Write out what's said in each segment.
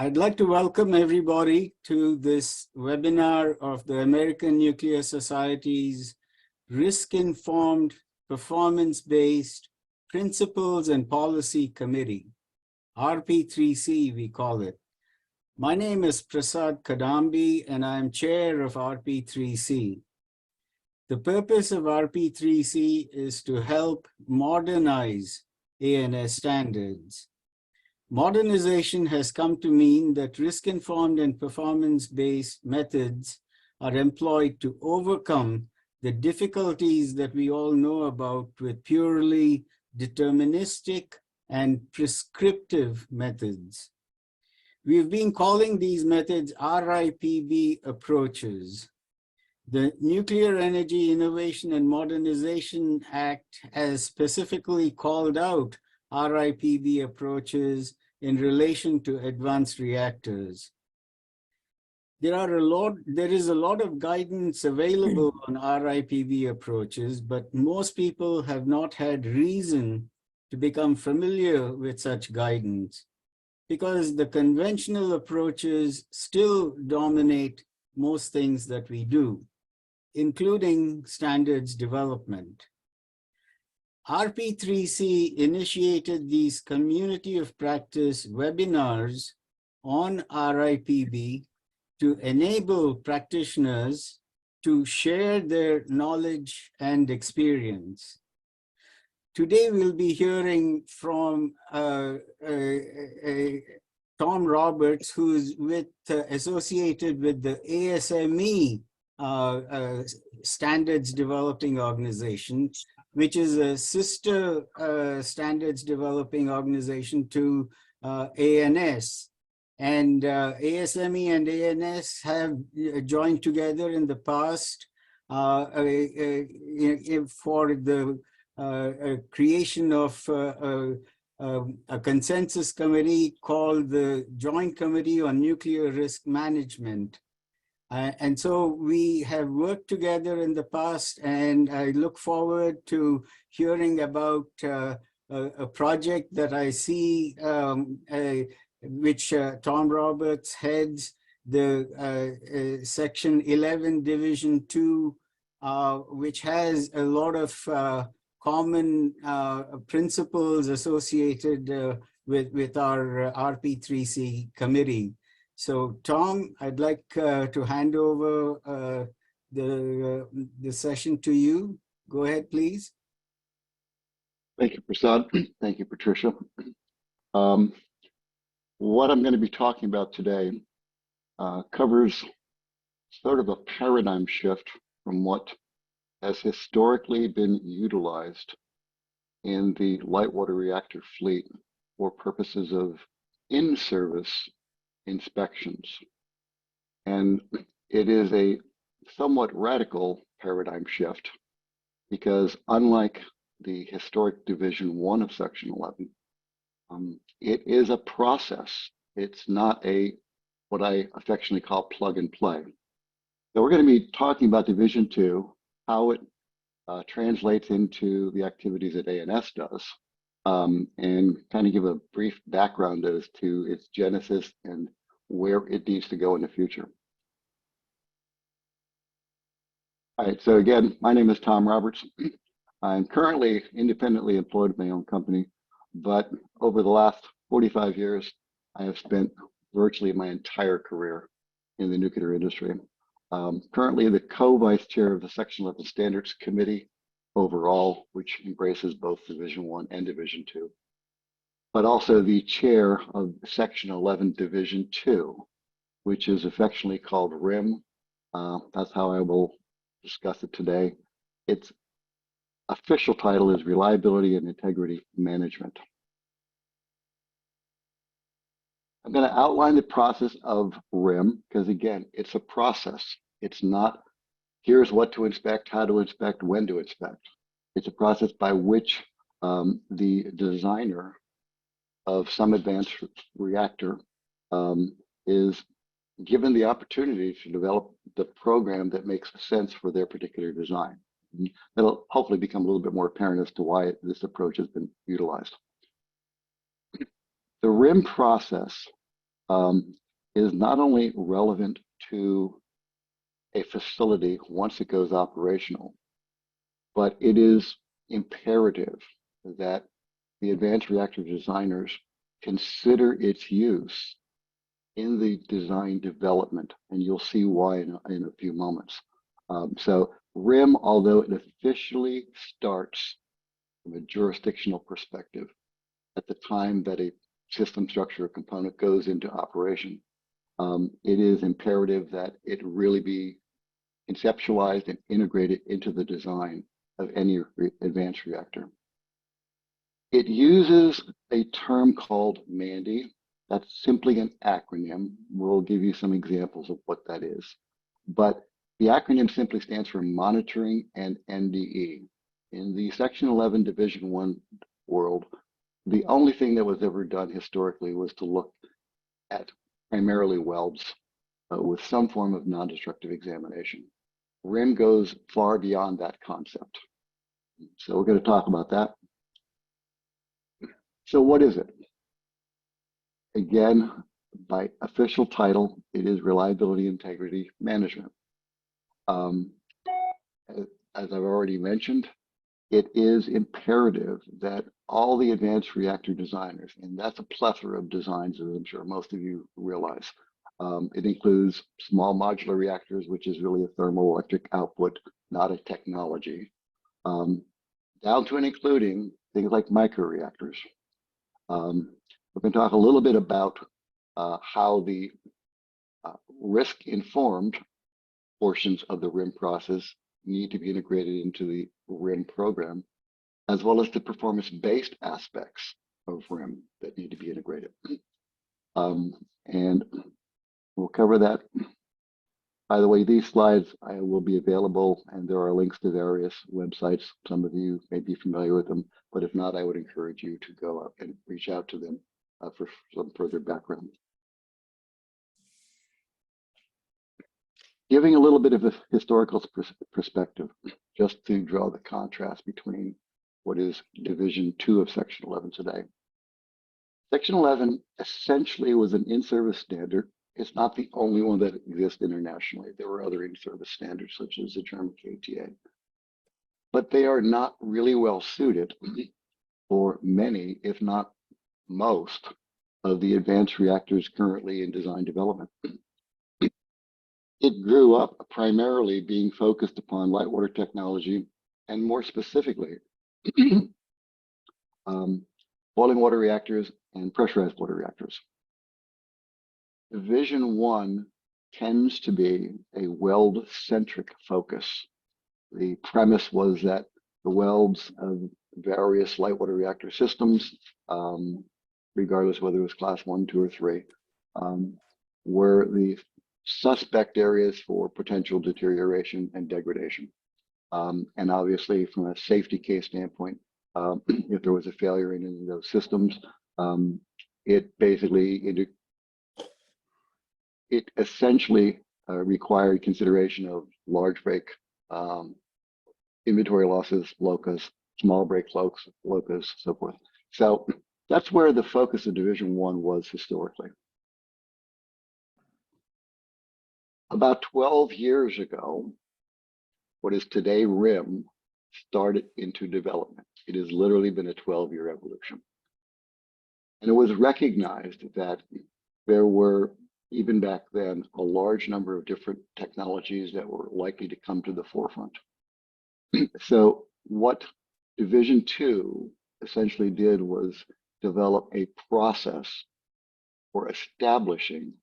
I'd like to welcome everybody to this webinar of the American Nuclear Society's Risk-Informed, Performance-Based Principles and Policy Committee, RP3C we call it. My name is Prasad Kadambi and I'm chair of RP3C. The purpose of RP3C is to help modernize ANS standards. Modernization has come to mean that risk-informed and performance-based methods are employed to overcome the difficulties that we all know about with purely deterministic and prescriptive methods. We've been calling these methods RIPB approaches. The Nuclear Energy Innovation and Modernization Act has specifically called out RIPB approaches in relation to advanced reactors. There is a lot of guidance available on RIPB approaches, but most people have not had reason to become familiar with such guidance because the conventional approaches still dominate most things that we do, including standards development. RP3C initiated these community of practice webinars on RIPB to enable practitioners to share their knowledge and experience. Today we'll be hearing from Tom Roberts, who's associated with the ASME standards developing organization, which is a sister standards developing organization to ANS. And ASME and ANS have joined together in the past for the creation of a consensus committee called the Joint Committee on Nuclear Risk Management. And so we have worked together in the past, and I look forward to hearing about a project that I see, which Tom Roberts heads, the Section 11 Division 2, which has a lot of common principles associated with our RP3C committee. So Tom, I'd like to hand over the session to you. Go ahead, please. Thank you, Prasad. Thank you, Patricia. What I'm going to be talking about today covers sort of a paradigm shift from what has historically been utilized in the light water reactor fleet for purposes of in-service inspections. And it is a somewhat radical paradigm shift because unlike the historic Division 1 of Section 11, it is a process. It's not what I affectionately call plug and play. So we're going to be talking about Division 2, how it translates into the activities that ANS does, and kind of give a brief background as to its genesis and where it needs to go in the future. All right, so again, my name is Tom Roberts. I'm currently independently employed with my own company, but over the last 45 years, I have spent virtually my entire career in the nuclear industry. Currently the co-vice chair of the Section 11 Standards Committee overall, which embraces both Division 1 and Division 2. But also the chair of Section 11 Division 2, which is affectionately called RIM. That's how I will discuss it today. Its official title is Reliability and Integrity Management. I'm going to outline the process of RIM because, again, it's a process. It's not, here's what to inspect, how to inspect, when to inspect. It's a process by which the designer of some advanced reactor is given the opportunity to develop the program that makes sense for their particular design. That'll hopefully become a little bit more apparent as to why this approach has been utilized. The RIM process is not only relevant to a facility once it goes operational, but it is imperative that the advanced reactor designers consider its use in the design development, and you'll see why in a few moments. So RIM, although it officially starts from a jurisdictional perspective at the time that a system structure or component goes into operation, it is imperative that it really be conceptualized and integrated into the design of any advanced reactor. It uses a term called MANDI. That's simply an acronym. We'll give you some examples of what that is. But the acronym simply stands for monitoring and NDE. In the Section 11 Division 1 world, the only thing that was ever done historically was to look at primarily welds with some form of non-destructive examination. RIM goes far beyond that concept. So we're going to talk about that. So what is it? Again, by official title, it is Reliability Integrity Management. As I've already mentioned, it is imperative that all the advanced reactor designers, and that's a plethora of designs, as I'm sure most of you realize. It includes small modular reactors, which is really a thermoelectric output, not a technology, down to and including things like microreactors. We're going to talk a little bit about how the risk-informed portions of the RIM process need to be integrated into the RIM program, as well as the performance-based aspects of RIM that need to be integrated. And we'll cover that. By the way, these slides will be available, and there are links to various websites. Some of you may be familiar with them, but if not, I would encourage you to go out and reach out to them for some further background. Giving a little bit of a historical perspective, just to draw the contrast between what is Division 2 of Section 11 today. Section 11 essentially was an in-service standard. It's not the only one that exists internationally. There were other in-service standards, such as the German KTA. But they are not really well suited for many, if not most, of the advanced reactors currently in design development. It grew up primarily being focused upon light water technology, and more specifically, boiling water reactors and pressurized water reactors. Division 1 tends to be a weld-centric focus. The premise was that the welds of various light water reactor systems, regardless whether it was class 1, 2, or 3, were the suspect areas for potential deterioration and degradation. And obviously, from a safety case standpoint, if there was a failure in any of those systems, it essentially required consideration of large break inventory losses, locus, small break locus, so forth. So that's where the focus of Division 1 was historically. About 12 years ago, what is today RIM started into development. It has literally been a 12-year evolution. And it was recognized that there were, even back then, a large number of different technologies that were likely to come to the forefront. So what Division 2 essentially did was develop a process for establishing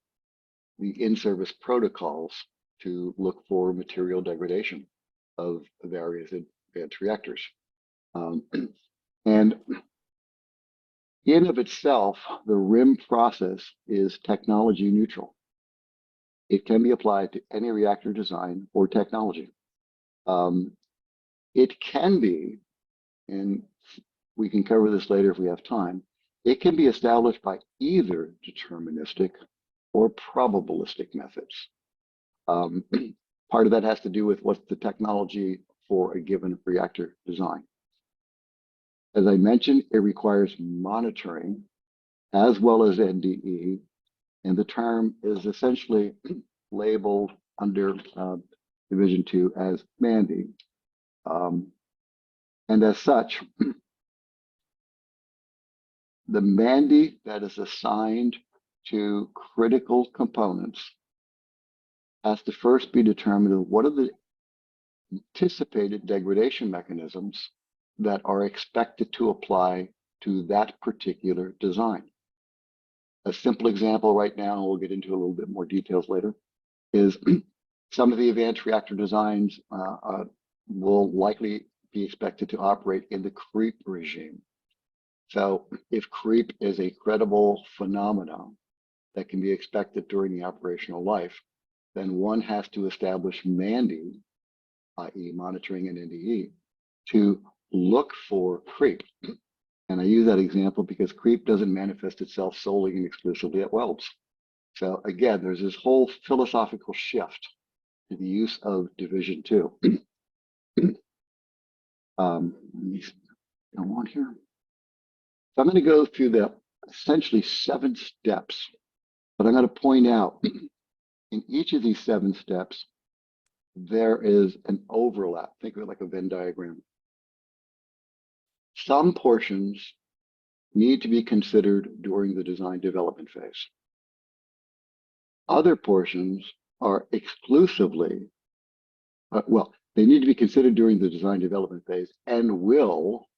the in-service protocols to look for material degradation of various advanced reactors. And in of itself, the RIM process is technology neutral. It can be applied to any reactor design or technology. It can be, and we can cover this later if we have time, it can be established by either deterministic or probabilistic methods. Part of that has to do with what's the technology for a given reactor design. As I mentioned, it requires monitoring as well as NDE, And the term is essentially labeled under Division 2 as MANDI. And as such, the MANDI that is assigned to critical components has to first be determined what are the anticipated degradation mechanisms that are expected to apply to that particular design. A simple example right now, and we'll get into a little bit more details later, is some of the advanced reactor designs will likely be expected to operate in the creep regime. So if creep is a credible phenomenon that can be expected during the operational life, then one has to establish MANDI, i.e. monitoring and NDE, to look for creep. And I use that example because creep doesn't manifest itself solely and exclusively at welds. So again, there's this whole philosophical shift to the use of Division 2. Let me go on here. So I'm going to go through the essentially 7 steps, but I'm going to point out in each of these 7 steps, there is an overlap. Think of it like a Venn diagram. Some portions need to be considered during the design development phase. Other portions are exclusively, they need to be considered during the design development phase and will,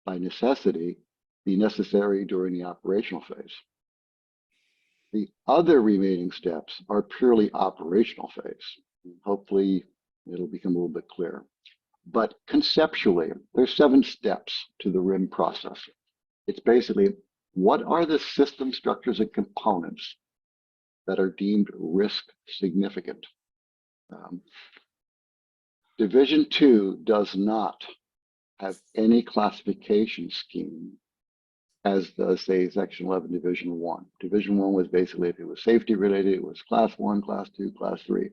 by necessity, be necessary during the operational phase. The other remaining steps are purely operational phase. Hopefully, it'll become a little bit clearer. But conceptually, there's 7 steps to the RIM process. It's basically, what are the system structures and components that are deemed risk significant? Division 2 does not have any classification scheme as does, say, Section 11, Division 1. Division 1 was basically, if it was safety related, it was Class 1, Class 2, Class 3.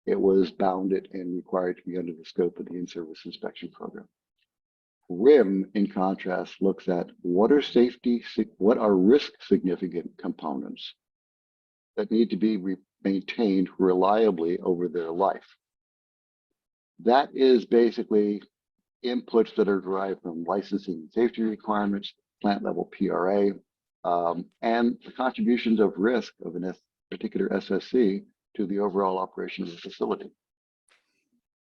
It was bounded and required to be under the scope of the in-service inspection program. RIM, in contrast, looks at what are risk significant components that need to be maintained reliably over their life. That is basically inputs that are derived from licensing and safety requirements, plant level PRA, and the contributions of risk of a particular SSC to the overall operation of the facility.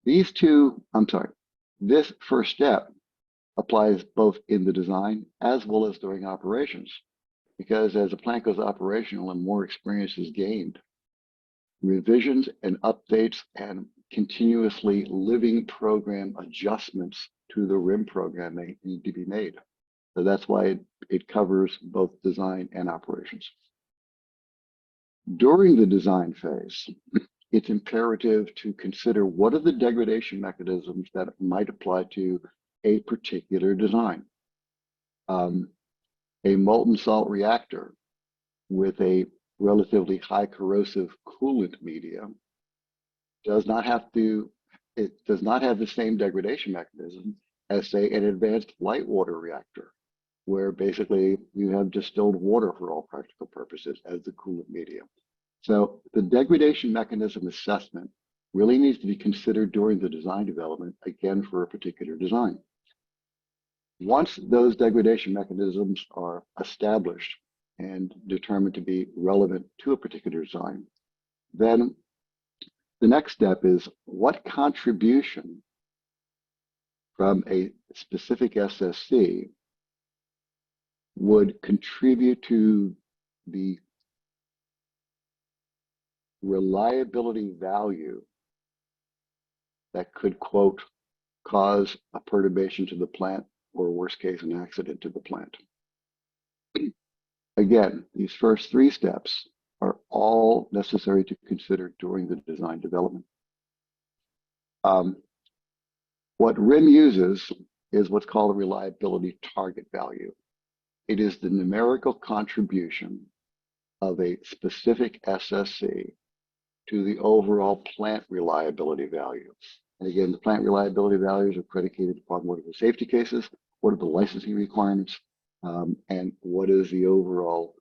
This first step applies both in the design as well as during operations, because as a plant goes operational and more experience is gained, revisions and updates and continuously living program adjustments to the RIM program may need to be made. So that's why it covers both design and operations. During the design phase, it's imperative to consider what are the degradation mechanisms that might apply to a particular design. A molten salt reactor with a relatively high corrosive coolant medium does not have the same degradation mechanism as, say, an advanced light water reactor, where basically you have distilled water for all practical purposes as the coolant medium. So the degradation mechanism assessment really needs to be considered during the design development, again, for a particular design. Once those degradation mechanisms are established and determined to be relevant to a particular design, then the next step is what contribution from a specific SSC would contribute to the reliability value that could, quote, cause a perturbation to the plant, or worst case, an accident to the plant. Again, these first 3 steps are all necessary to consider during the design development. What RIM uses is what's called a reliability target value. It is the numerical contribution of a specific SSC to the overall plant reliability value. And again, the plant reliability values are predicated upon what are the safety cases, what are the licensing requirements, and what is the overall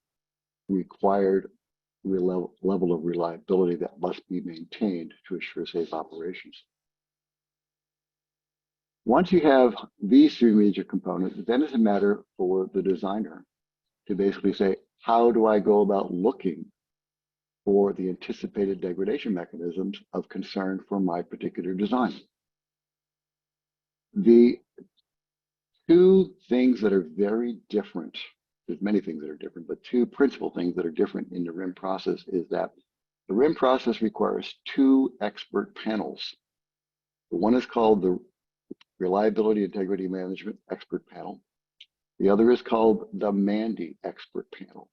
required level of reliability that must be maintained to assure safe operations. Once you have these three major components, then it's a matter for the designer to basically say, how do I go about looking for the anticipated degradation mechanisms of concern for my particular design? The two things that are very different, there's many things that are different, but two principal things that are different in the RIM process is that the RIM process requires two expert panels. One is called the Reliability Integrity Management Expert Panel. The other is called the MANDI Expert Panel.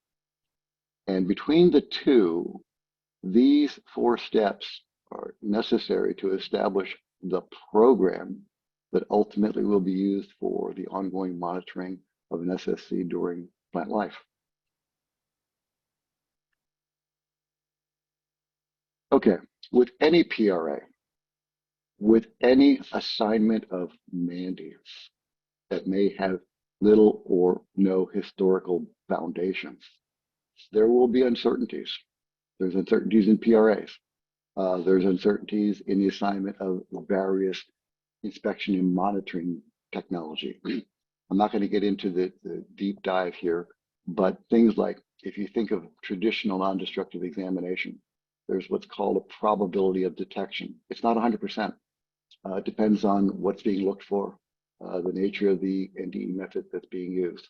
And between the two, these four steps are necessary to establish the program that ultimately will be used for the ongoing monitoring of an SSC during plant life. Okay, with any PRA, with any assignment of MANDI that may have little or no historical foundation, there will be uncertainties. There's uncertainties in PRAs. There's uncertainties in the assignment of various inspection and monitoring technology. I'm not going to get into the deep dive here, but things like, if you think of traditional non-destructive examination, there's what's called a probability of detection. It's not 100%. It depends on what's being looked for, the nature of the NDE method that's being used.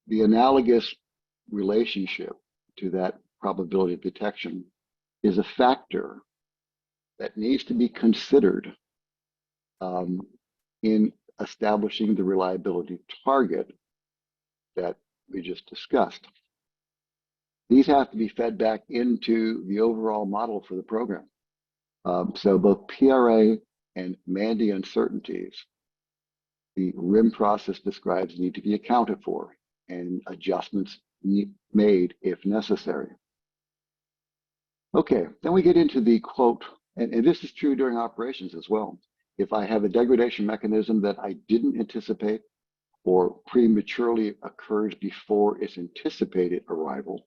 The analogous relationship to that probability of detection is a factor that needs to be considered in establishing the reliability target that we just discussed. These have to be fed back into the overall model for the program. So both PRA and MANDI uncertainties, the RIM process describes, need to be accounted for and adjustments made if necessary. Okay, then we get into the quote, and this is true during operations as well. If I have a degradation mechanism that I didn't anticipate or prematurely occurs before its anticipated arrival,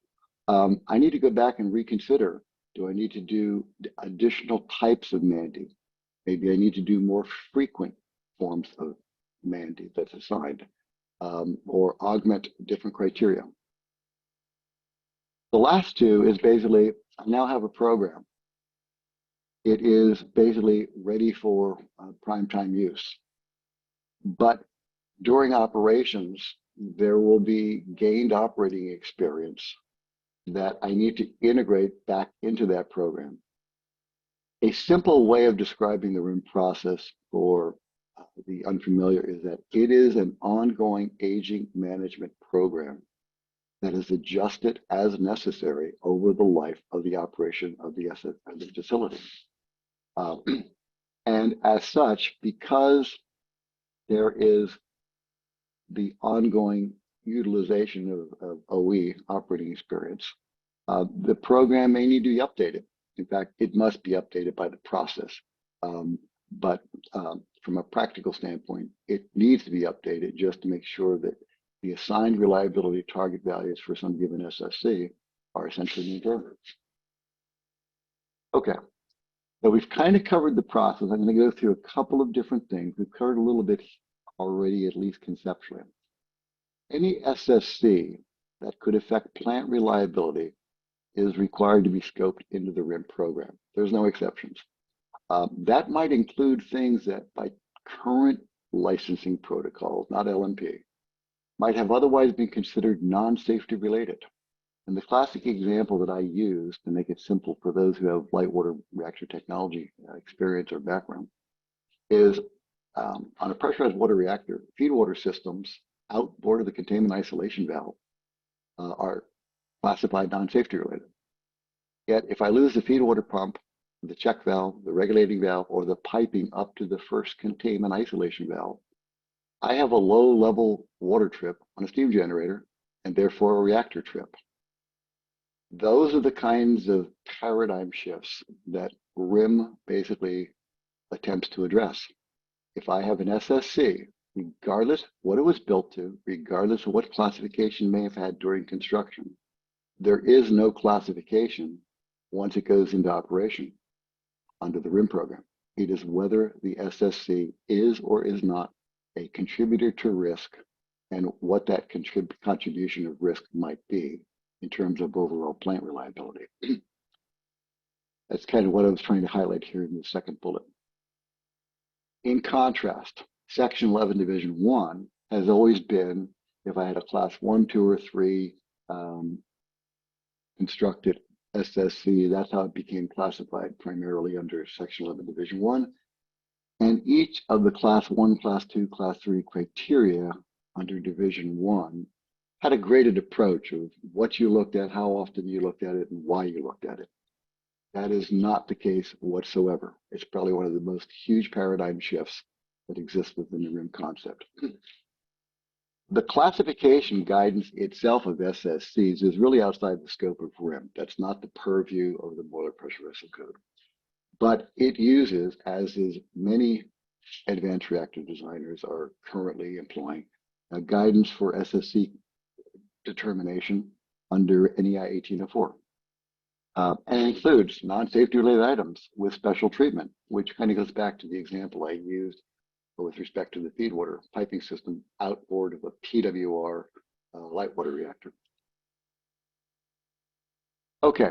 I need to go back and reconsider. Do I need to do additional types of MANDI? Maybe I need to do more frequent forms of MANDI that's assigned, or augment different criteria. The last two is basically, I now have a program. It is basically ready for prime time use. But during operations, there will be gained operating experience that I need to integrate back into that program. A simple way of describing the RIM process for the unfamiliar is that it is an ongoing aging management program that is adjusted as necessary over the life of the operation of the facility. And as such, because there is the ongoing utilization of OE, operating experience, the program may need to be updated. In fact, it must be updated by the process. But from a practical standpoint, it needs to be updated just to make sure that the assigned reliability target values for some given SSC are essentially maintained. Okay, so we've kind of covered the process. I'm going to go through a couple of different things. We've covered a little bit already, at least conceptually. Any SSC that could affect plant reliability is required to be scoped into the RIM program. There's no exceptions. That might include things that by current licensing protocols, not LNP, might have otherwise been considered non-safety related. And the classic example that I use to make it simple for those who have light water reactor technology experience or background is on a pressurized water reactor, feed water systems outboard of the containment isolation valve are classified non-safety related. Yet if I lose the feed water pump, the check valve, the regulating valve, or the piping up to the first containment isolation valve, I have a low-level water trip on a steam generator and therefore a reactor trip. Those are the kinds of paradigm shifts that RIM basically attempts to address. If I have an SSC, regardless what it was built to, regardless of what classification may have had during construction, there is no classification once it goes into operation under the RIM program. It is whether the SSC is or is not a contributor to risk and what that contribution of risk might be in terms of overall plant reliability. That's kind of what I was trying to highlight here in the second bullet. In contrast, Section 11, Division 1 has always been, if I had a class 1, 2, or 3 constructed SSC, that's how it became classified primarily under Section 11, Division 1. And each of the class 1, class 2, class 3 criteria under Division 1 had a graded approach of what you looked at, how often you looked at it, and why you looked at it. That is not the case whatsoever. It's probably one of the most huge paradigm shifts that exists within the RIM concept. The classification guidance itself of SSCs is really outside the scope of RIM. That's not the purview of the Boiler Pressure Vessel Code. But it uses, as is many advanced reactor designers are currently employing, a guidance for SSC determination under NEI 1804. And includes non-safety related items with special treatment, which kind of goes back to the example I used with respect to the feed water piping system outboard of a PWR light water reactor. Okay,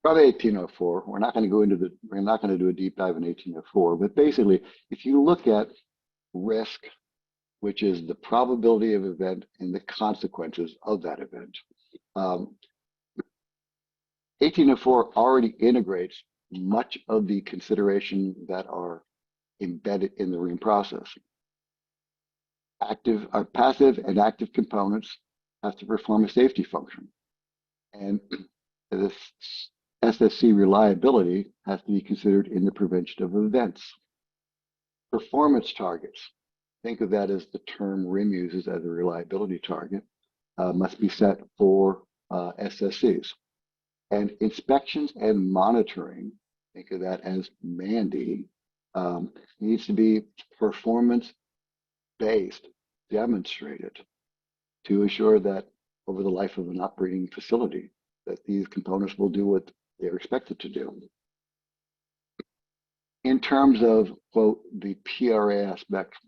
probably 1804. We're not going to do a deep dive in 1804, but basically, if you look at risk, which is the probability of event and the consequences of that event, 1804 already integrates much of the consideration that are embedded in the RIM process. Passive and active components have to perform a safety function. And this SSC reliability has to be considered in the prevention of events. Performance targets, think of that as the term RIM uses as a reliability target, must be set for SSCs. And inspections and monitoring, think of that as MANDI, needs to be performance-based, demonstrated to assure that over the life of an operating facility, that these components will do what they're expected to do. In terms of, quote, the PRA aspect,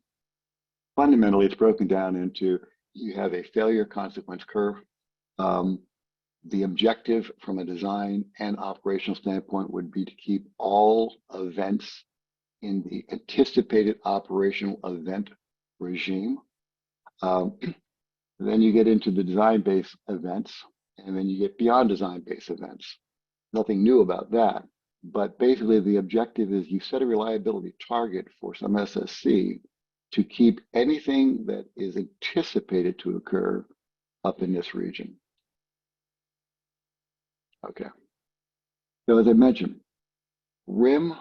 fundamentally it's broken down into, you have a failure consequence curve. The objective from a design and operational standpoint would be to keep all events in the anticipated operational event regime. Then you get into the design-based events, and then you get beyond design-based events. Nothing new about that, but basically the objective is you set a reliability target for some SSC to keep anything that is anticipated to occur up in this region. Okay, so as I mentioned, RIM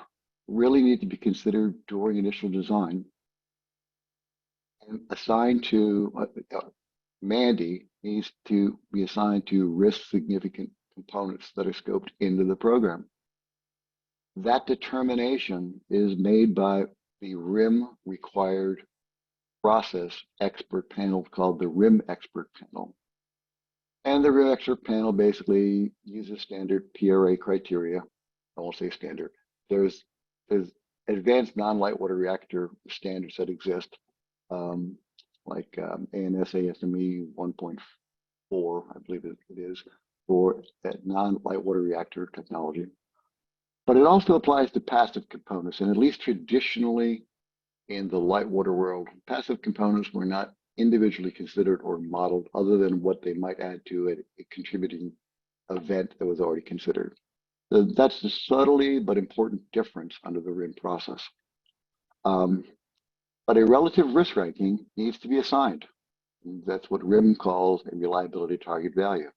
really need to be considered during initial design and assigned to, MANDI needs to be assigned to risk significant components that are scoped into the program. That determination is made by the RIM required process expert panel called the RIM expert panel. And the RIM expert panel basically uses standard PRA criteria. I won't say standard. There's advanced non-light water reactor standards that exist, like ANS ASME 1.4, I believe it is, for that non-light water reactor technology. But it also applies to passive components, and at least traditionally in the light water world, passive components were not individually considered or modeled other than what they might add to a contributing event that was already considered. So that's the subtly but important difference under the RIM process. But a relative risk ranking needs to be assigned. That's what RIM calls a reliability target value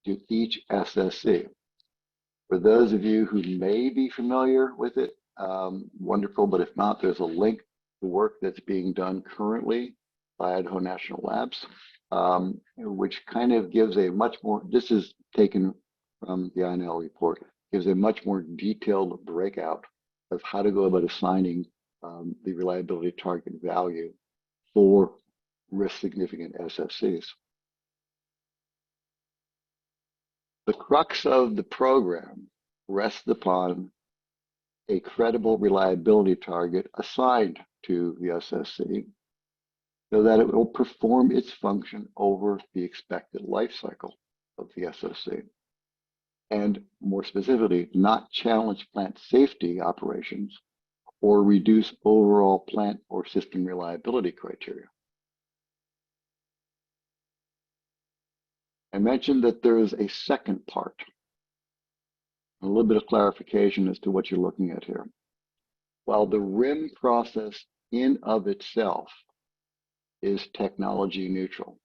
to each SSC. For those of you who may be familiar with it, wonderful, but if not, there's a link to work that's being done currently by Idaho National Labs, which kind of gives a much more, this is taken from the INL report, gives a much more detailed breakout of how to go about assigning the reliability target value for risk significant SSCs. The crux of the program rests upon a credible reliability target assigned to the SSC so that it will perform its function over the expected life cycle of the SSC. And more specifically, not challenge plant safety operations or reduce overall plant or system reliability criteria. I mentioned that there is a second part, a little bit of clarification as to what you're looking at here. While the RIM process in of itself is technology neutral,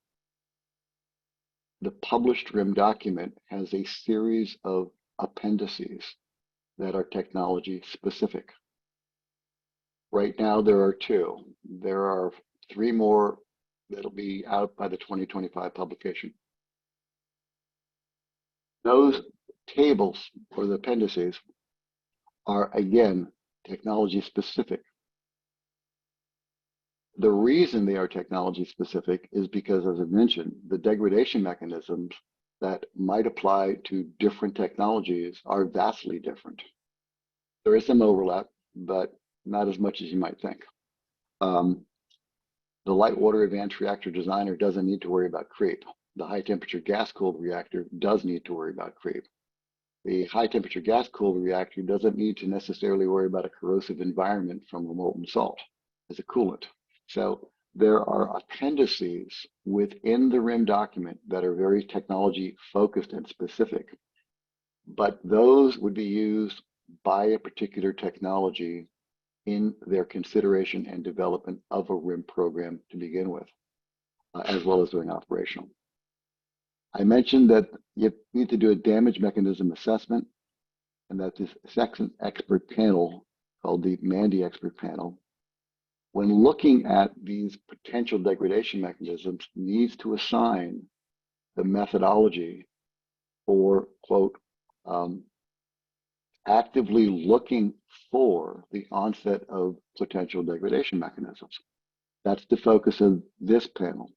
the published RIM document has a series of appendices that are technology specific. Right now, there are 2. There are 3 more that'll be out by the 2025 publication. Those tables or the appendices are, again, technology specific. The reason they are technology specific is because, as I mentioned, the degradation mechanisms that might apply to different technologies are vastly different. There is some overlap, but not as much as you might think. The light water advanced reactor designer doesn't need to worry about creep. The high temperature gas cooled reactor does need to worry about creep. The high temperature gas cooled reactor doesn't need to necessarily worry about a corrosive environment from a molten salt as a coolant. So there are appendices within the RIM document that are very technology focused and specific, but those would be used by a particular technology in their consideration and development of a RIM program to begin with, as well as doing operational. I mentioned that you need to do a damage mechanism assessment, and that this second expert panel, called the Mandy expert panel, when looking at these potential degradation mechanisms, needs to assign the methodology for, quote, actively looking for the onset of potential degradation mechanisms. That's the focus of this panel.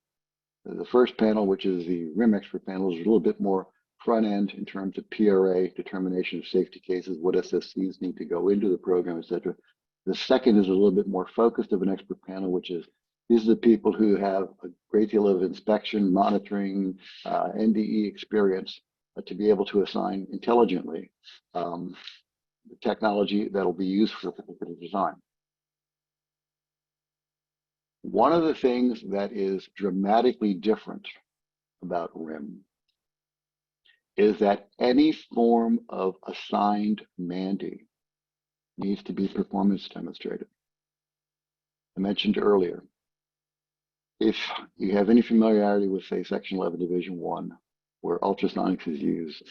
The first panel, which is the RIM expert panel, is a little bit more front end in terms of PRA, determination of safety cases, what SSCs need to go into the program, et cetera. The second is a little bit more focused of an expert panel, which is these are the people who have a great deal of inspection, monitoring, NDE experience to be able to assign intelligently the technology that'll be used for a particular design. One of the things that is dramatically different about RIM is that any form of assigned Mandy needs to be performance demonstrated. I mentioned earlier, if you have any familiarity with, say, Section 11, Division 1, where ultrasonics is used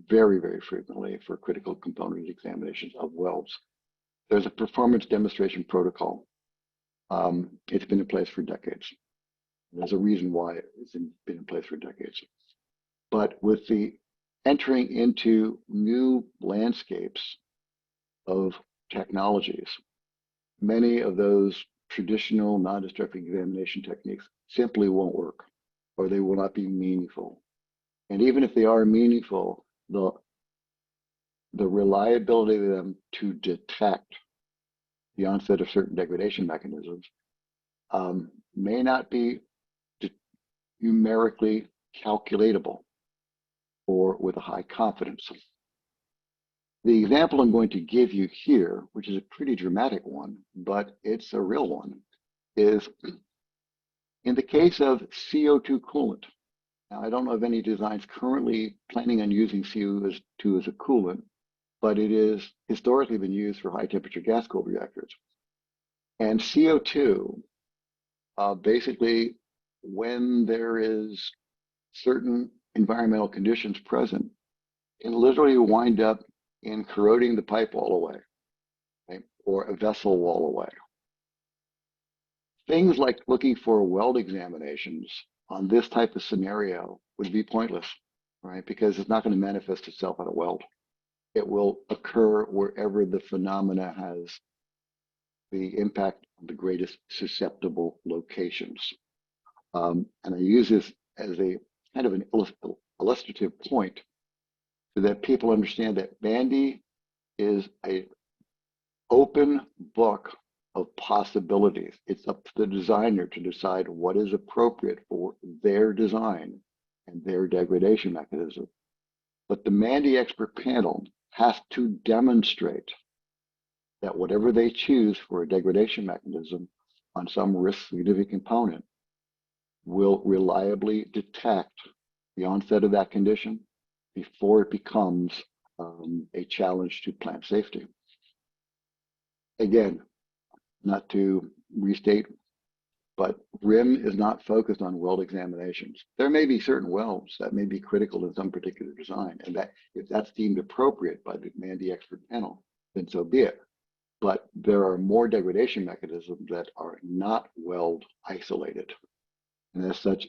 very, very frequently for critical component examinations of welds, there's a performance demonstration protocol. It's been in place for decades. There's a reason why it's been in place for decades. But with the entering into new landscapes of technologies, many of those traditional non-destructive examination techniques simply won't work, or they will not be meaningful. And even if they are meaningful, the reliability of them to detect the onset of certain degradation mechanisms may not be numerically calculatable or with a high confidence. The example I'm going to give you here, which is a pretty dramatic one, but it's a real one, is in the case of CO2 coolant. Now, I don't know of any designs currently planning on using CO2 as a coolant, but it is historically been used for high temperature gas cooled reactors. And CO2, basically, when there is certain environmental conditions present, can literally wind up in corroding the pipe wall away, okay, or a vessel wall away. Things like looking for weld examinations on this type of scenario would be pointless, right? Because it's not going to manifest itself at a weld. It will occur wherever the phenomena has the impact of the greatest susceptible locations. And I use this as a kind of an illustrative point so that people understand that Mandy is an open book of possibilities. It's up to the designer to decide what is appropriate for their design and their degradation mechanism. But the Mandy expert panel has to demonstrate that whatever they choose for a degradation mechanism on some risk significant component will reliably detect the onset of that condition before it becomes a challenge to plant safety. Again, not to restate, but RIM is not focused on weld examinations. There may be certain welds that may be critical in some particular design, and that if that's deemed appropriate by the Mandy expert panel, then so be it. But there are more degradation mechanisms that are not weld isolated. And as such,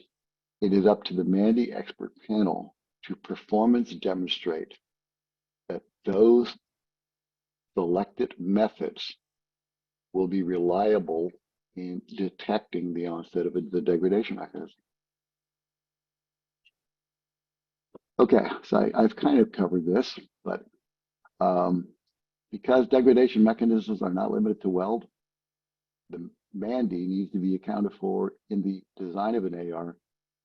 it is up to the Mandy expert panel to performance demonstrate that those selected methods will be reliable in detecting the onset of the degradation mechanism. Okay, so I've kind of covered this, but because degradation mechanisms are not limited to weld, the Mandy needs to be accounted for in the design of an AR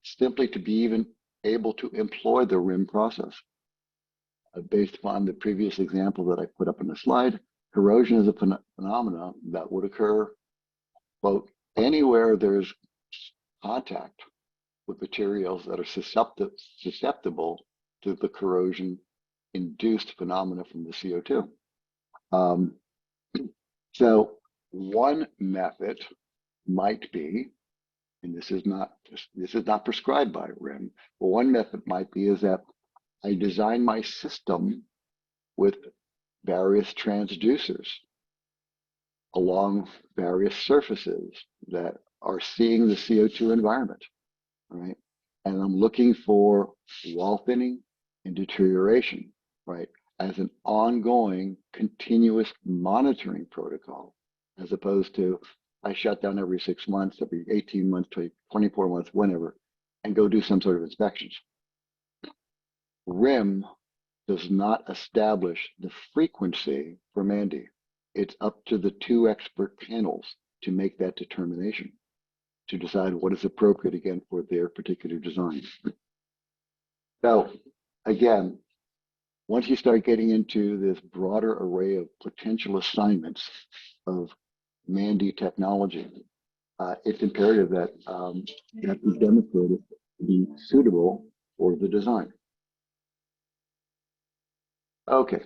simply to be even able to employ the RIM process. Based upon the previous example that I put up in the slide, corrosion is a phenomenon that would occur, quote, anywhere there's contact with materials that are susceptible to the corrosion-induced phenomena from the CO2. So one method might be, and this is not prescribed by RIM, but one method might be is that I design my system with various transducers along various surfaces that are seeing the CO2 environment, right? And I'm looking for wall thinning and deterioration, right? As an ongoing continuous monitoring protocol, as opposed to I shut down every 6 months, every 18 months, 24 months, whenever, and go do some sort of inspections. RIM does not establish the frequency for Mandy. It's up to the two expert panels to make that determination, to decide what is appropriate, again, for their particular design. So, again, once you start getting into this broader array of potential assignments of Mandy technology, it's imperative that that be demonstrated to be suitable for the design. Okay,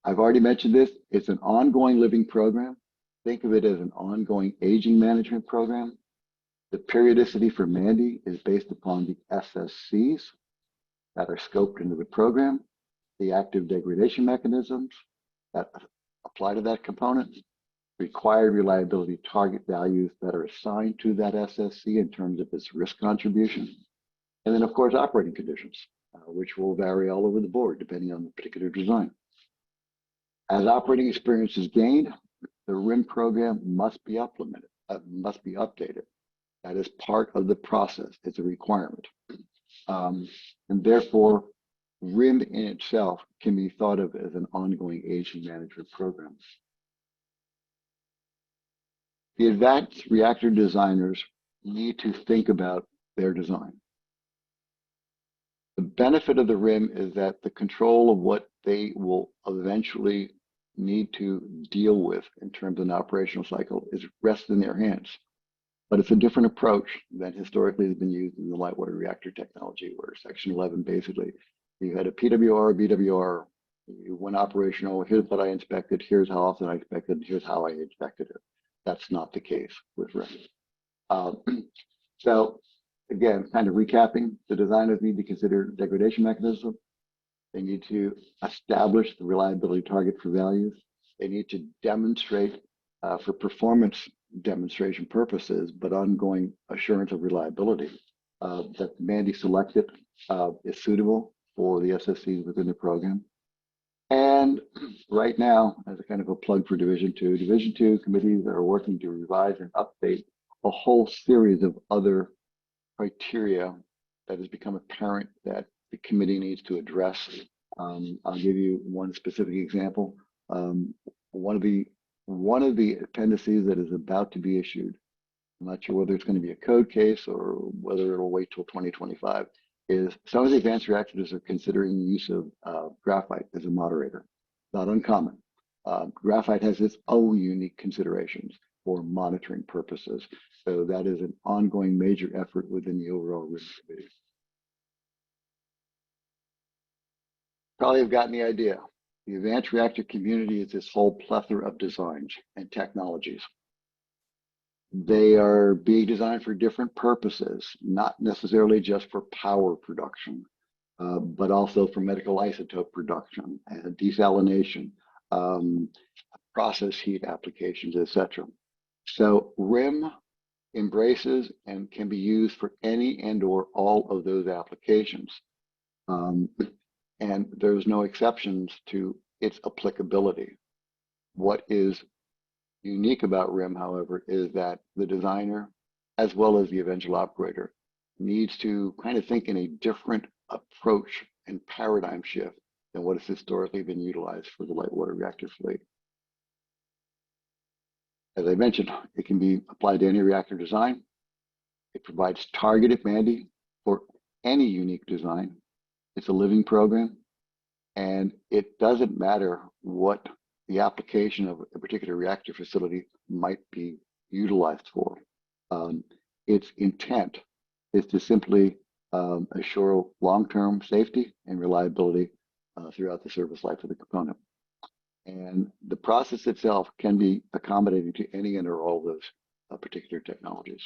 I've already mentioned this. It's an ongoing living program. Think of it as an ongoing aging management program. The periodicity for Mandy is based upon the SSCs that are scoped into the program, the active degradation mechanisms that apply to that component, required reliability target values that are assigned to that SSC in terms of its risk contribution, and then, of course, operating conditions, which will vary all over the board depending on the particular design. As operating experience is gained, the RIM program must be updated. That is part of the process. It's a requirement. And therefore, RIM in itself can be thought of as an ongoing aging management program. The advanced reactor designers need to think about their design. The benefit of the RIM is that the control of what they will eventually need to deal with in terms of an operational cycle is rests in their hands. But it's a different approach than historically has been used in the light water reactor technology, where Section 11 basically, you had a PWR, BWR, you went operational, here's what I inspected, here's how often I inspected, here's how I inspected it. That's not the case with RIM. So again, kind of recapping, the designers need to consider degradation mechanism. They need to establish the reliability target for values. They need to demonstrate for performance demonstration purposes, but ongoing assurance of reliability that the Mandy selected is suitable for the SSCs within the program. And right now, as a kind of a plug for Division 2 committees are working to revise and update a whole series of other criteria that has become apparent that the committee needs to address I'll give you one specific example. One of the appendices that is about to be issued, I'm not sure whether it's going to be a code case or whether it'll wait till 2025, is some of the advanced reactors are considering the use of graphite as a moderator. Not uncommon. Graphite has its own unique considerations for monitoring purposes. So that is an ongoing major effort within the overall risk committee. Probably have gotten the idea. The advanced reactor community is this whole plethora of designs and technologies. They are being designed for different purposes, not necessarily just for power production, but also for medical isotope production and desalination, process heat applications, etc. So RIM embraces and can be used for any and or all of those applications. And there's no exceptions to its applicability. What is unique about RIM, however, is that the designer, as well as the eventual operator, needs to kind of think in a different approach and paradigm shift than what has historically been utilized for the light water reactor fleet. As I mentioned, it can be applied to any reactor design. It provides targeted mandate for any unique design. It's a living program, and it doesn't matter what the application of a particular reactor facility might be utilized for. Its intent is to simply assure long-term safety and reliability throughout the service life of the component. And the process itself can be accommodating to any and or all of those particular technologies.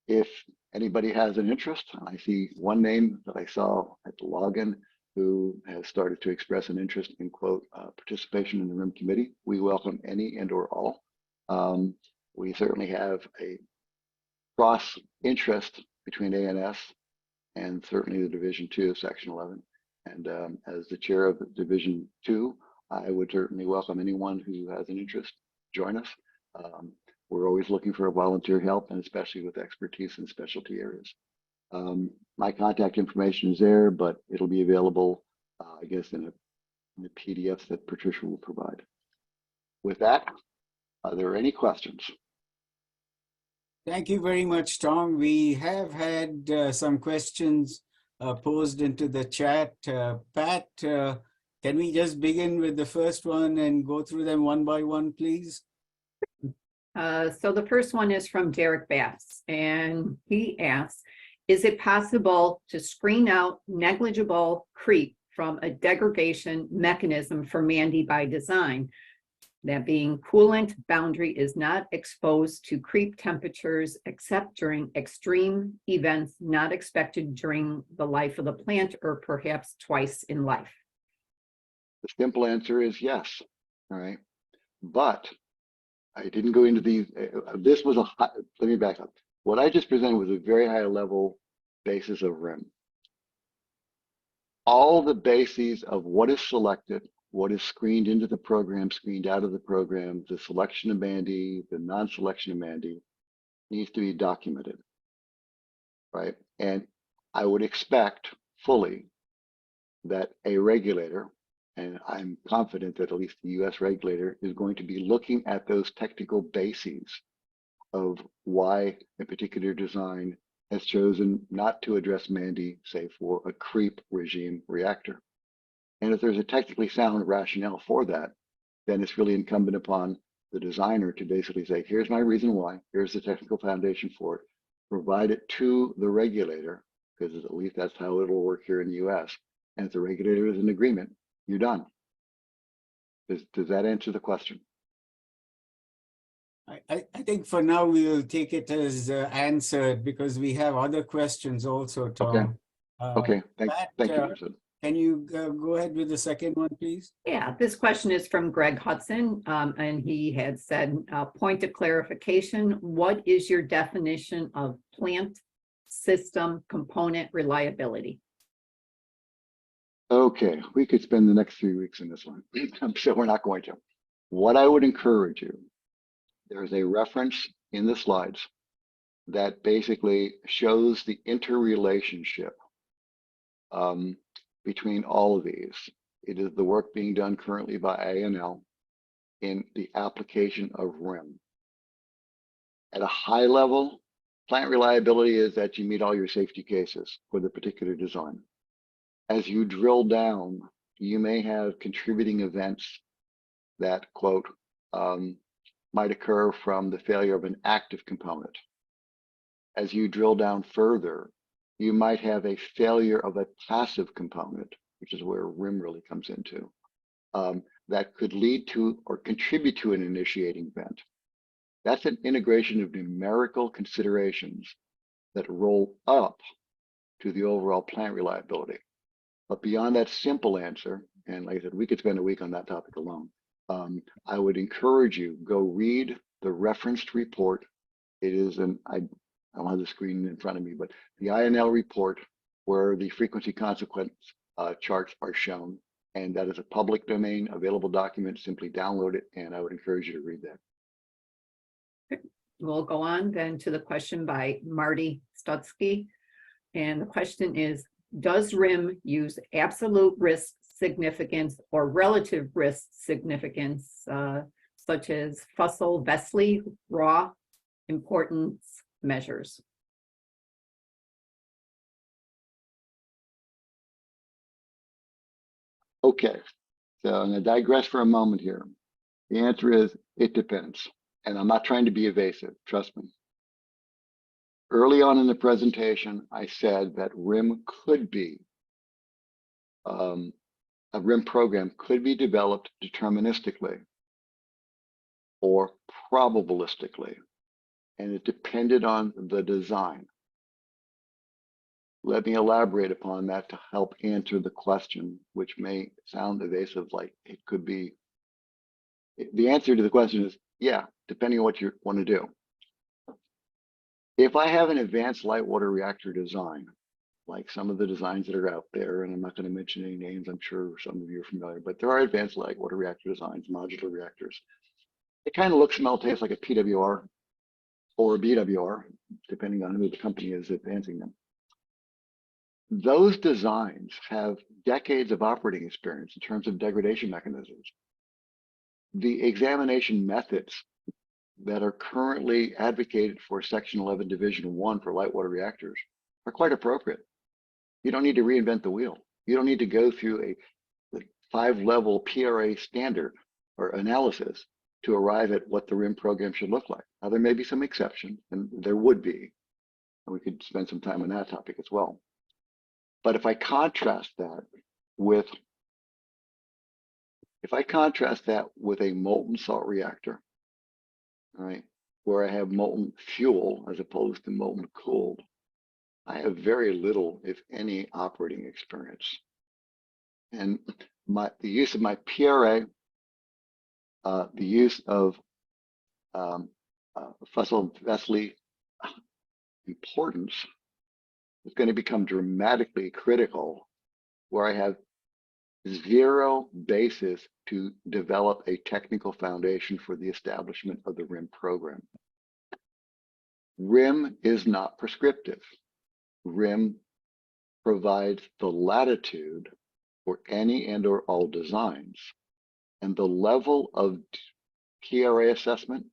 If anybody has an interest, I see one name that I saw at the login who has started to express an interest in, quote, participation in the RIM committee. We welcome any and or all. We certainly have a cross interest between ANS and certainly the Division 2 of Section 11. And as the chair of Division 2, I would certainly welcome anyone who has an interest to join us. We're always looking for volunteer help, and especially with expertise in specialty areas. My contact information is there, but it'll be available, I guess, in the PDFs that Patricia will provide. With that, are there any questions? Thank you very much, Tom. We have had some questions posed into the chat. Pat, can we just begin with the first one and go through them one by one, please? So the first one is from Derek Bass, and he asks, is it possible to screen out negligible creep from a degradation mechanism for MANDI by design? That being coolant boundary is not exposed to creep temperatures except during extreme events not expected during the life of the plant, or perhaps twice in life. The simple answer is yes. All right. But I didn't go into these. This was let me back up. What I just presented was a very high level basis of RIM. All the bases of what is selected, what is screened into the program, screened out of the program, the selection of MANDI, the non-selection of MANDI, needs to be documented, right? And I would expect fully that a regulator, and I'm confident that at least the US regulator, is going to be looking at those technical bases of why a particular design has chosen not to address MANDI, say, for a creep regime reactor. And if there's a technically sound rationale for that, then it's really incumbent upon the designer to basically say, here's my reason why, here's the technical foundation for it, provide it to the regulator, because at least that's how it'll work here in the US. And if the regulator is in agreement, you're done. Does that answer the question? I think for now we'll take it as answered, because we have other questions also, Tom. Okay, thank you. Can you go ahead with the second one, please? Yeah, this question is from Greg Hudson, and he had said, point of clarification, what is your definition of plant system component reliability? Okay, we could spend the next 3 weeks in this one, so we're not going to. What I would encourage you, there's a reference in the slides that basically shows the interrelationship between all of these. It is the work being done currently by ANL in the application of RIM. At a high level, plant reliability is that you meet all your safety cases for the particular design. As you drill down, you may have contributing events that, quote, might occur from the failure of an active component. As you drill down further, you might have a failure of a passive component, which is where RIM really comes into, that could lead to or contribute to an initiating event. That's an integration of numerical considerations that roll up to the overall plant reliability. But beyond that simple answer, and like I said, we could spend a week on that topic alone, I would encourage you, go read the referenced report. It is I don't have the screen in front of me, but the INL report where the frequency consequence charts are shown. And that is a public domain available document. Simply download it, and I would encourage you to read that. We'll go on then to the question by Marty Stutzky. And the question is, does RIM use absolute risk significance or relative risk significance, such as Fussell-Vesely raw importance measures? Okay, so I'm going to digress for a moment here. The answer is it depends. And I'm not trying to be evasive, trust me. Early on in the presentation, I said that RIM could be, a RIM program could be developed deterministically or probabilistically, and it depended on the design. Let me elaborate upon that to help answer the question, which may sound evasive, like it could be. The answer to the question is, yeah, depending on what you want to do. If I have an advanced light water reactor design, like some of the designs that are out there, and I'm not going to mention any names, I'm sure some of you are familiar, but there are advanced light water reactor designs, modular reactors. It kind of looks, smells, tastes like a PWR or a BWR, depending on who the company is advancing them. Those designs have decades of operating experience in terms of degradation mechanisms. The examination methods that are currently advocated for Section 11 Division 1 for light water reactors are quite appropriate. You don't need to reinvent the wheel. You don't need to go through a 5-level PRA standard or analysis to arrive at what the RIM program should look like. Now, there may be some exceptions, and there would be, and we could spend some time on that topic as well. But if I contrast that with a molten salt reactor, right, where I have molten fuel as opposed to molten cooled, I have very little, if any, operating experience. And the use of my PRA, the use of Fussell-Vesely importance is going to become dramatically critical, where I have zero basis to develop a technical foundation for the establishment of the RIM program. RIM is not prescriptive. RIM provides the latitude for any and or all designs, and the level of PRA assessment,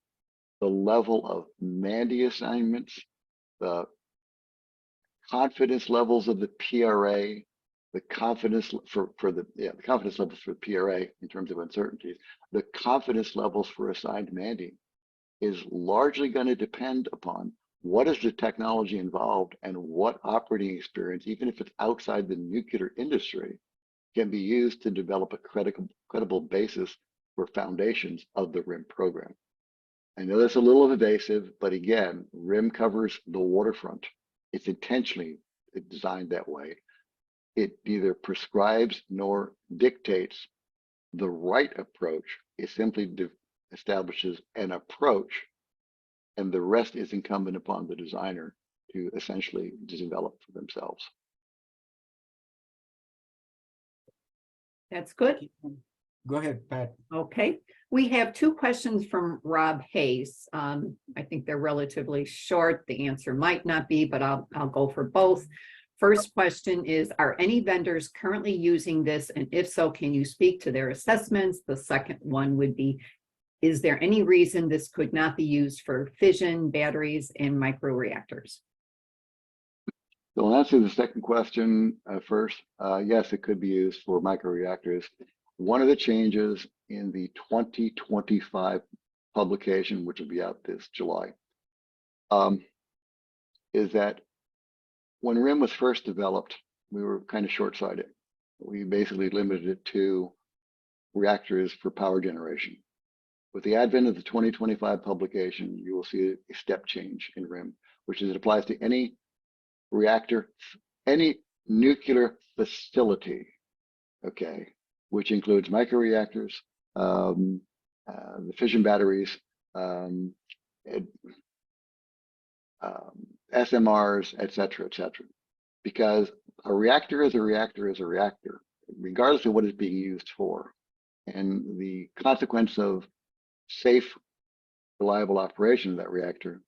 the level of MANDI assignments, the confidence levels of the PRA, the confidence the confidence levels for PRA in terms of uncertainties, the confidence levels for assigned MANDI is largely going to depend upon what is the technology involved and what operating experience, even if it's outside the nuclear industry, can be used to develop a credible basis for foundations of the RIM program. I know that's a little evasive, but again, RIM covers the waterfront. It's intentionally designed that way. It neither prescribes nor dictates the right approach. It simply establishes an approach, and the rest is incumbent upon the designer to essentially develop for themselves. That's good. Go ahead, Pat. Okay, we have 2 questions from Rob Hayes. I think they're relatively short. The answer might not be, but I'll go for both. First question is, are any vendors currently using this? And if so, can you speak to their assessments? The second one would be, is there any reason this could not be used for fission, batteries, and microreactors? So I'll answer the second question first. Yes, it could be used for microreactors. One of the changes in the 2025 publication, which will be out this July, is that when RIM was first developed, we were kind of short-sighted. We basically limited it to reactors for power generation. With the advent of the 2025 publication, you will see a step change in RIM, which is it applies to any reactor, any nuclear facility, okay, which includes microreactors, the fission batteries, SMRs, et cetera, because a reactor is a reactor is a reactor, regardless of what it's being used for. And the consequence of safe, reliable operation of that reactor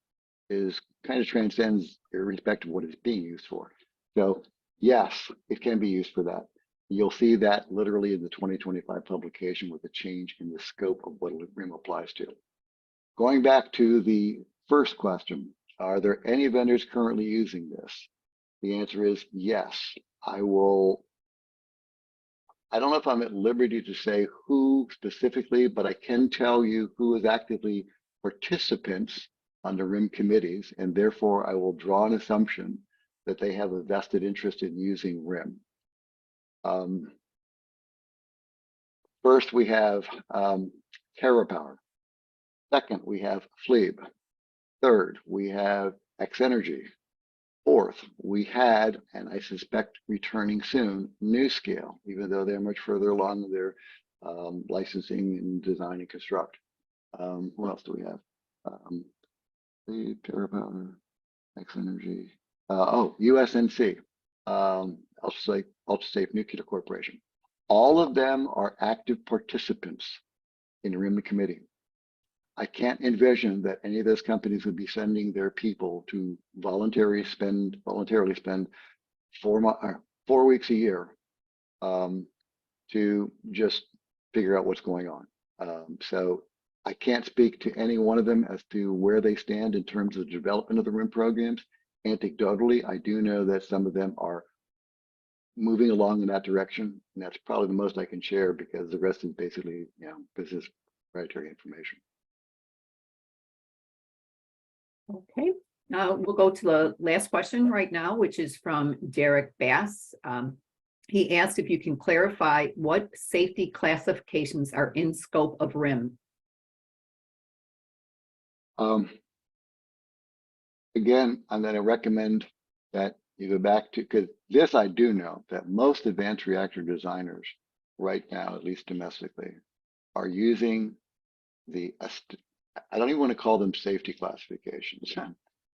is kind of transcends irrespective of what it's being used for. So yes, it can be used for that. You'll see that literally in the 2025 publication with a change in the scope of what RIM applies to. Going back to the first question, are there any vendors currently using this? The answer is yes. I don't know if I'm at liberty to say who specifically, but I can tell you who is actively participants on the RIM committees, and therefore I will draw an assumption that they have a vested interest in using RIM. First, we have TerraPower. Second, we have Fleeb. Third, we have X Energy. Fourth, we had, and I suspect returning soon, NewScale, even though they're much further along in their licensing and design and construct. What else do we have? The TerraPower, X Energy. USNC, Ultrasafe Nuclear Corporation. All of them are active participants in the RIM committee. I can't envision that any of those companies would be sending their people to voluntarily spend 4 weeks a year to just figure out what's going on. So I can't speak to any one of them as to where they stand in terms of the development of the RIM programs. Anecdotally, I do know that some of them are moving along in that direction, and that's probably the most I can share because the rest is basically, business proprietary information. Okay, we'll go to the last question right now, which is from Derek Bass. He asked if you can clarify what safety classifications are in scope of RIM. Again, I'm going to recommend that you go back to, because this I do know that most advanced reactor designers right now, at least domestically, are using I don't even want to call them safety classifications,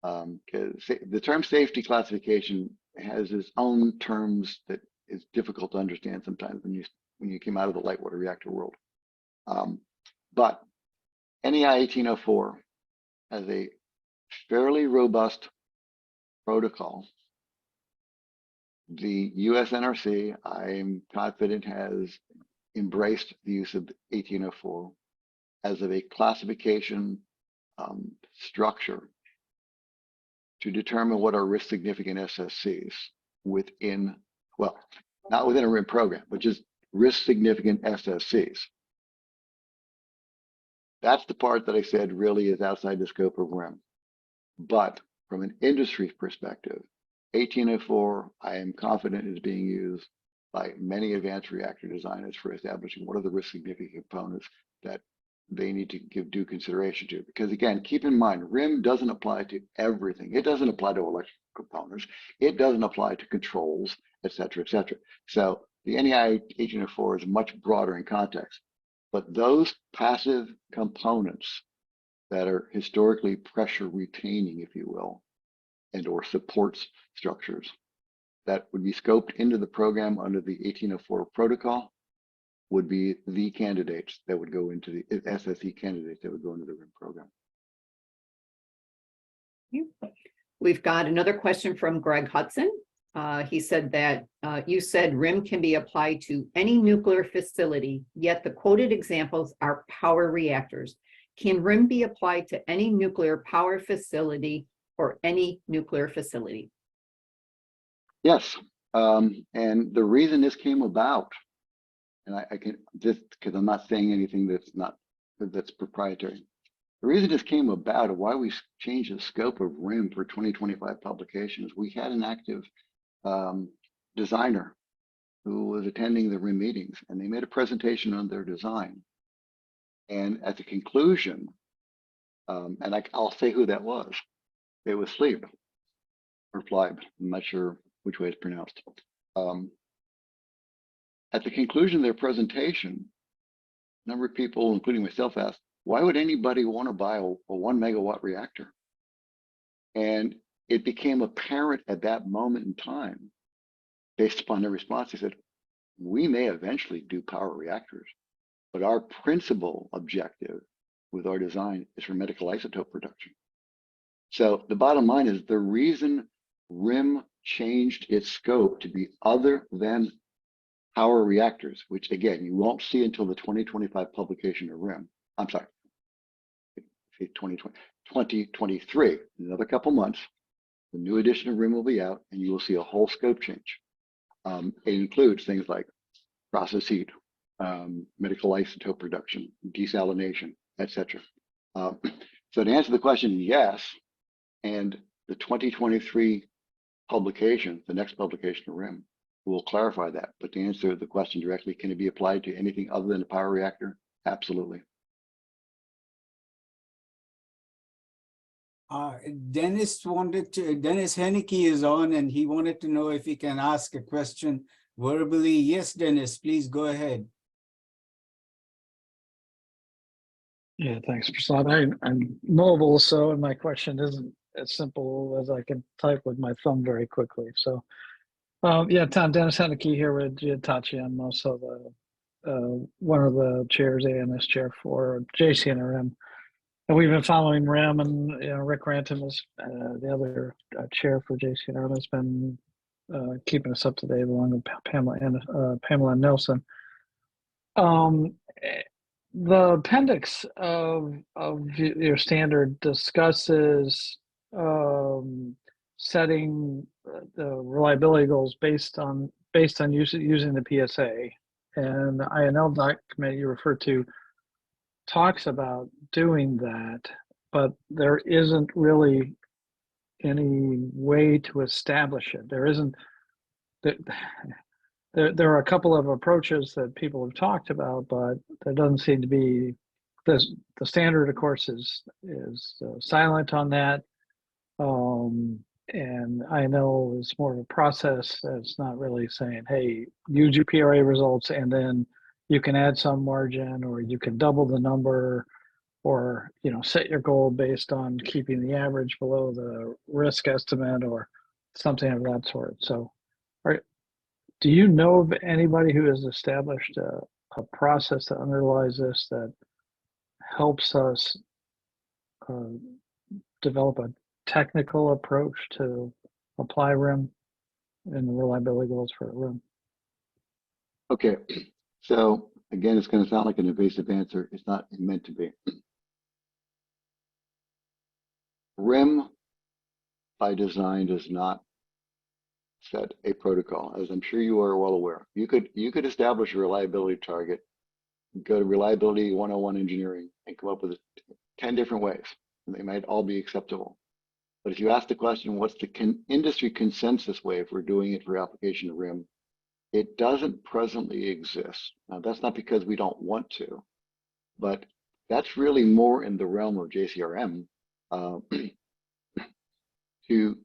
because the term safety classification has its own terms that is difficult to understand sometimes when you came out of the light water reactor world. But NEI 1804 has a fairly robust protocol. The US NRC, I'm confident, has embraced the use of 1804 as of a classification structure to determine what are risk significant SSCs within, well, not within a RIM program, but just risk significant SSCs. That's the part that I said really is outside the scope of RIM. But from an industry perspective, 1804, I am confident is being used by many advanced reactor designers for establishing what are the risk significant components that they need to give due consideration to. Because again, keep in mind, RIM doesn't apply to everything. It doesn't apply to electrical components. It doesn't apply to controls, et cetera, et cetera. So the NEI 1804 is much broader in context. But those passive components that are historically pressure retaining, if you will, and or supports structures that would be scoped into the program under the 1804 protocol would be the candidates that would go into the SSE candidates that would go into the RIM program. We've got another question from Greg Hudson. he said that you said RIM can be applied to any nuclear facility, yet the quoted examples are power reactors. Can RIM be applied to any nuclear power facility or any nuclear facility? Yes. And the reason this came about, and I can just because I'm not saying anything that's proprietary. The reason this came about, and why we changed the scope of RIM for 2025 publications, we had an active designer who was attending the RIM meetings, and they made a presentation on their design. And at the conclusion, and I'll say who that was. It was Fleib or Fleib. I'm not sure which way it's pronounced. At the conclusion of their presentation, a number of people, including myself, asked, why would anybody want to buy a 1 megawatt reactor? And it became apparent at that moment in time, based upon their response, they said, we may eventually do power reactors, but our principal objective with our design is for medical isotope production. So the bottom line is the reason RIM changed its scope to be other than power reactors, which again, you won't see until the 2025 publication of RIM. I'm sorry, 2023, another couple months, the new edition of RIM will be out and you will see a whole scope change. It includes things like process heat, medical isotope production, desalination, etc. So to answer the question, yes, and the 2023 publication, the next publication of RIM, will clarify that. But to answer the question directly, can it be applied to anything other than a power reactor? Absolutely. Dennis Henneke is on and he wanted to know if he can ask a question verbally. Yes, Dennis, please go ahead. Yeah, thanks, Prasad. I'm mobile, so my question isn't as simple as I can type with my thumb very quickly. So, yeah, Tom, Dennis Henneke here with Hitachi. I'm also the one of the chairs, ANS chair for JCNRM. And we've been following RIM, and Rick Ranton is the other chair for JCNRM, has been keeping us up to date along with Pamela Nelson. The appendix of your standard discusses setting the reliability goals based on using the PSA, and the INL document you referred to talks about doing that, but there isn't really any way to establish it. There isn't. There are a couple of approaches that people have talked about, but there doesn't seem to be this. The standard, of course, is silent on that, and I know it's more of a process. It's not really saying, "Hey, use your PRA results, and then you can add some margin, or you can double the number, or set your goal based on keeping the average below the risk estimate, or something of that sort." So, do you know of anybody who has established a process that underlies this that helps us develop a technical approach to apply RIM and the reliability goals for RIM? Okay, so again, it's going to sound like an evasive answer. It's not meant to be. RIM by design does not set a protocol, as I'm sure you are well aware. You could establish a reliability target, go to reliability 101 engineering, and come up with 10 different ways, and they might all be acceptable. But if you ask the question, what's the industry consensus way if we're doing it for application of RIM, it doesn't presently exist. Now, that's not because we don't want to, but that's really more in the realm of JCRM to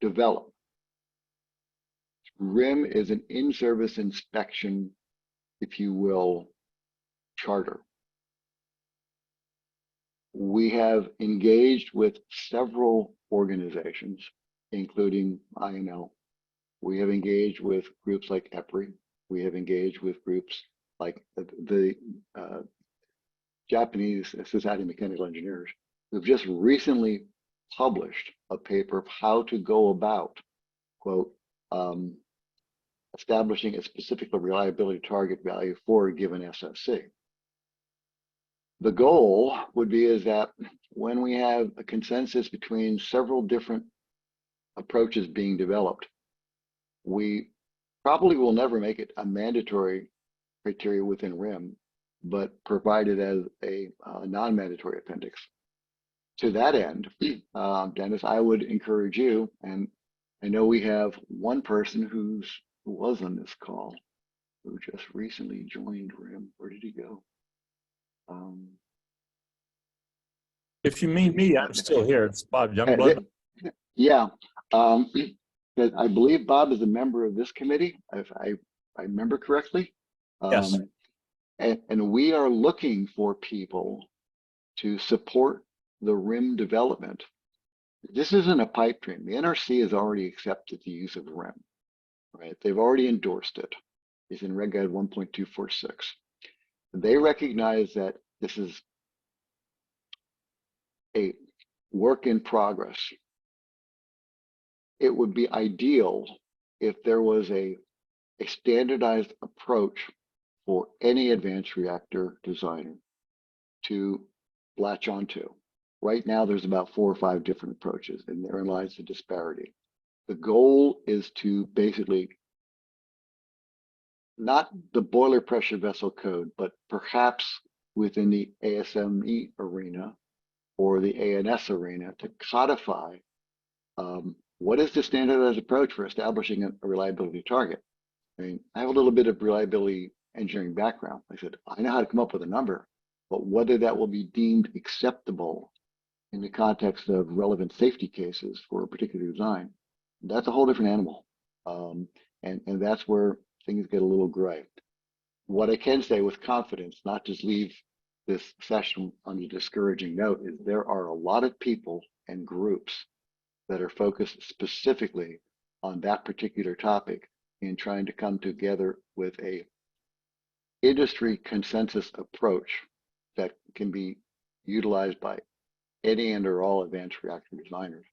develop. RIM is an in-service inspection, if you will, charter. We have engaged with several organizations, including INL. We have engaged with groups like EPRI. We have engaged with groups like the Japanese Society of Mechanical Engineers, who've just recently published a paper of how to go about, quote, establishing a specific reliability target value for a given SFC. The goal would be is that when we have a consensus between several different approaches being developed, we probably will never make it a mandatory criteria within RIM, but provide it as a non-mandatory appendix. To that end, Dennis, I would encourage you, and I know we have one person who was on this call, who just recently joined RIM. Where did he go? If you mean me, I'm still here. It's Bob Youngblood. Yeah, I believe Bob is a member of this committee, if I remember correctly. Yes. And we are looking for people to support the RIM development. This isn't a pipe dream. The NRC has already accepted the use of RIM, right? They've already endorsed it. It's in Reg Guide 1.246. They recognize that this is a work in progress. It would be ideal if there was a standardized approach for any advanced reactor designer to latch onto. Right now, there's about 4 or 5 different approaches, and therein lies the disparity. The goal is to basically, not the boiler pressure vessel code, but perhaps within the ASME arena or the ANS arena to codify what is the standardized approach for establishing a reliability target. I mean, I have a little bit of reliability engineering background. I said, I know how to come up with a number, but whether that will be deemed acceptable in the context of relevant safety cases for a particular design, that's a whole different animal. And that's where things get a little gray. What I can say with confidence, not just leave this session on a discouraging note, is there are a lot of people and groups that are focused specifically on that particular topic in trying to come together with a industry consensus approach that can be utilized by any and or all advanced reactor designers.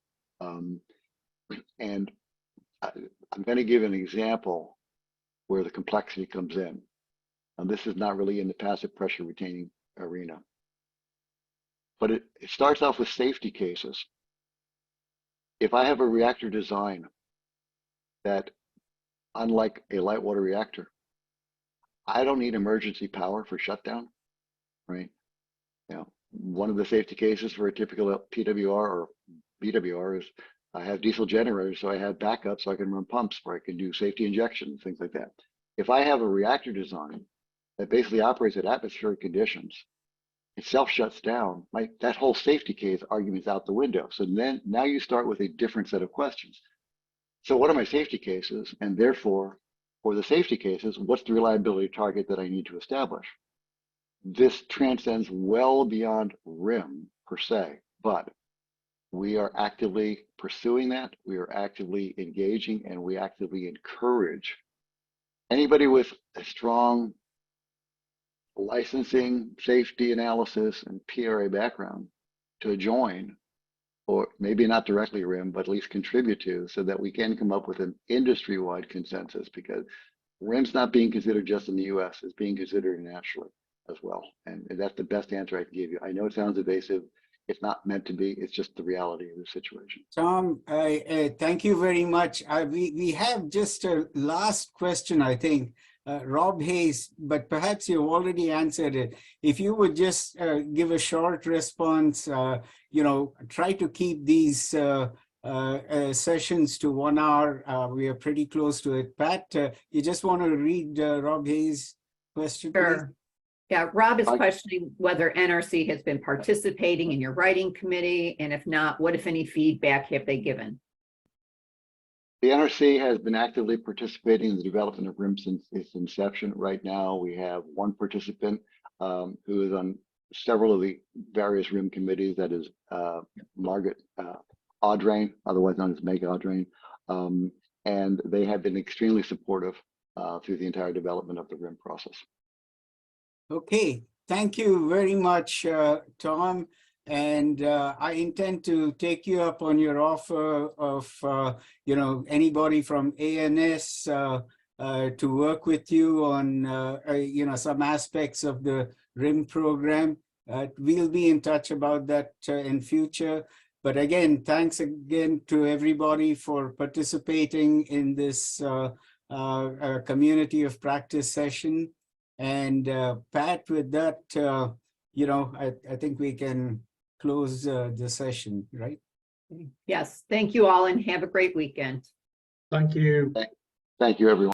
And I'm going to give an example where the complexity comes in. And this is not really in the passive pressure retaining arena. But it starts off with safety cases. If I have a reactor design that, unlike a light water reactor, I don't need emergency power for shutdown, right? You know, one of the safety cases for a typical PWR or BWR is I have diesel generators, so I have backup so I can run pumps where I can do safety injection, things like that. If I have a reactor design that basically operates at atmospheric conditions, it self shuts down, that whole safety case argument's out the window. So then now you start with a different set of questions. So what are my safety cases? And therefore, for the safety cases, what's the reliability target that I need to establish? This transcends well beyond RIM per se, but we are actively pursuing that. We are actively engaging, and we actively encourage anybody with a strong licensing, safety analysis, and PRA background to join, or maybe not directly RIM, but at least contribute to, so that we can come up with an industry-wide consensus, because RIM's not being considered just in the US, it's being considered internationally as well. And that's the best answer I can give you. I know it sounds evasive. It's not meant to be. It's just the reality of the situation. Tom, thank you very much. We have just a last question, I think. Rob Hayes, but perhaps you've already answered it. If you would just give a short response, try to keep these sessions to 1 hour. We are pretty close to it. Pat, you just want to read Rob Hayes' question, Sure. please? Yeah, Rob is questioning whether NRC has been participating in your writing committee, and if not, what, if any, feedback have they given? The NRC has been actively participating in the development of RIM since its inception. Right now, we have one participant who is on several of the various RIM committees. That is Margaret Audrain, otherwise known as Meg Audrain. And they have been extremely supportive through the entire development of the RIM process. Okay, thank you very much, Tom. And I intend to take you up on your offer of, anybody from ANS to work with you on, some aspects of the RIM program. We'll be in touch about that in future. But again, thanks again to everybody for participating in this community of practice session. And Pat, with that, I think we can close the session, right? Yes, thank you all and have a great weekend. Thank you. Thank you, everyone.